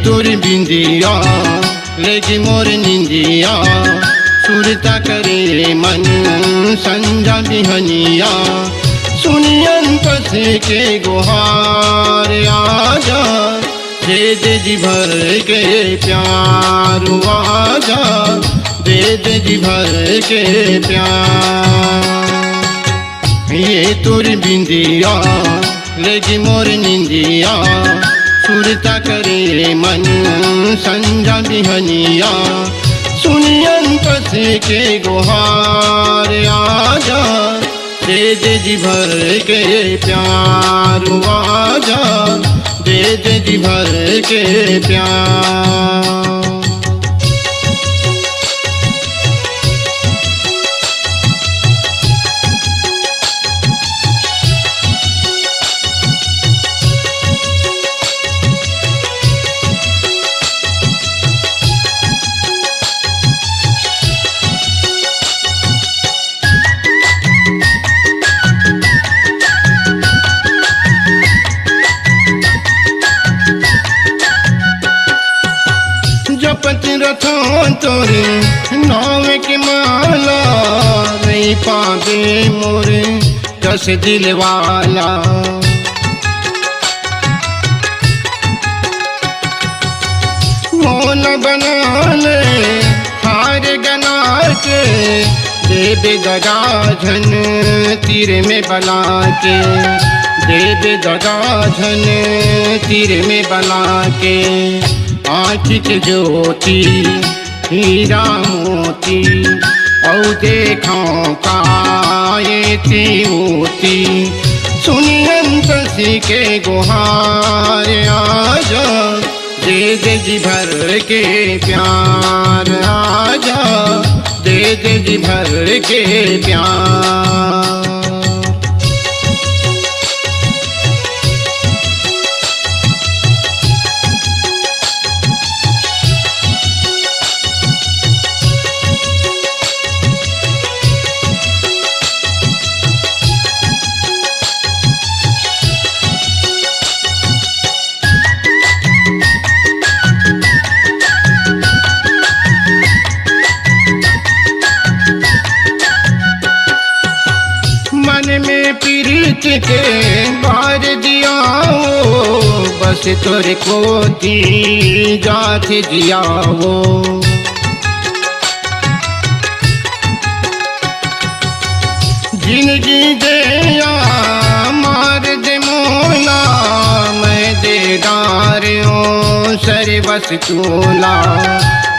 तोर बिंदिया लेगी मोर निंदिया, सुरता करे मन संजा बिहनिया। सुनियन पसे के गुहार आजा, दे दे जी भर के प्यार आजा, दे दे जी भर के प्यार। ये तोर बिंदिया लेगी मोर निंदिया, सुरता करे मन संजा बिहनिया। सुनियन पसे के गुहार आजा, दे दे जी भर के प्यार आजा, दे दे जी भर के प्यार। जपत रथों तोरे नाम के माला, नहीं पावे मोरे कस दिल वाला। मोल बना ले हार गना के, देवे दगा झन तीर में बला के, देवे दगा झन तीर में बला के। आँख के ज्योति हीरा मोती, औ देखो कायती मोती। सुनियन पसी के गुहार आजा, दे दे जी भर के प्यार आजा, दे दे जी भर के प्यार। मन में पीरित के बार दिया वो, बस तोरे को दी जात दिया वो। जिंदगी दे या मार दे मोला, मैं दे डारियों सर बस तोला,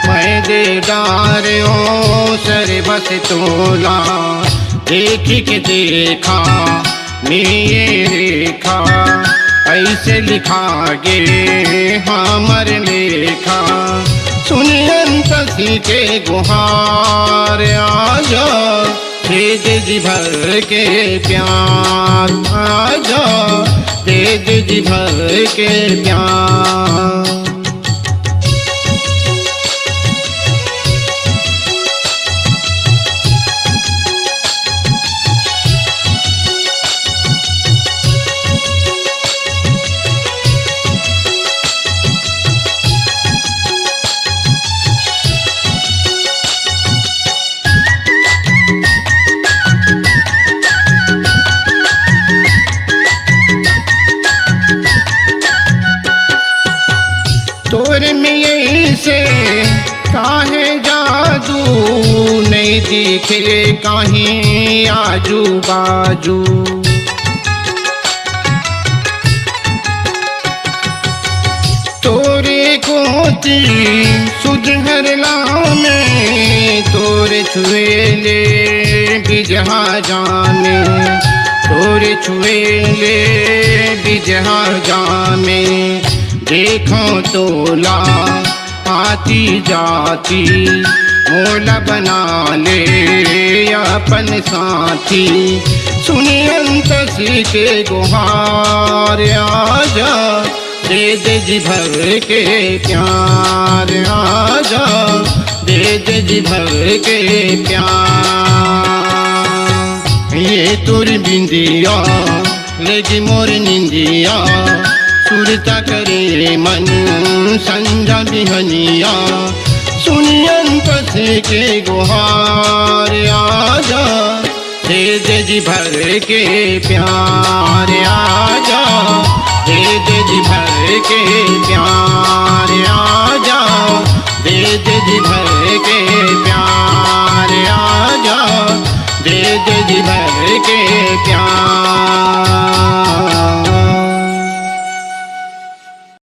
मैं दे डारियों सर बस तोला। देख के देखा मेरे रेखा, ऐसे लिखा गे हमर लेखा। सुनियन पसी के गुहार आजा, दे दे जी भर के प्यार आजा, दे दे जी भर के प्यार। तोरे में ऐसे काहे जादू, नहीं दिखे कहीं आजू बाजू। तोरे कोती सुधरला में, तोरे छुए ले बिजहा जामे, तोरे छुए ले बिजहा जामे। देखो तोला आती जाती, मोला बना ले अपन साथी। सुनियन पसी के गुहार आजा, दे दे जी भर के प्यार आजा, दे दे जी भर के प्यार। ये तोर बिंदिया लेगी मोर निंदिया, सुरता करे मन संजा बिहनिया, सुनियन पसे के गुहार आजा, दे दे जी भर के प्यार आजा, दे दे जी भर के प्यार आजा, दे दे जी भर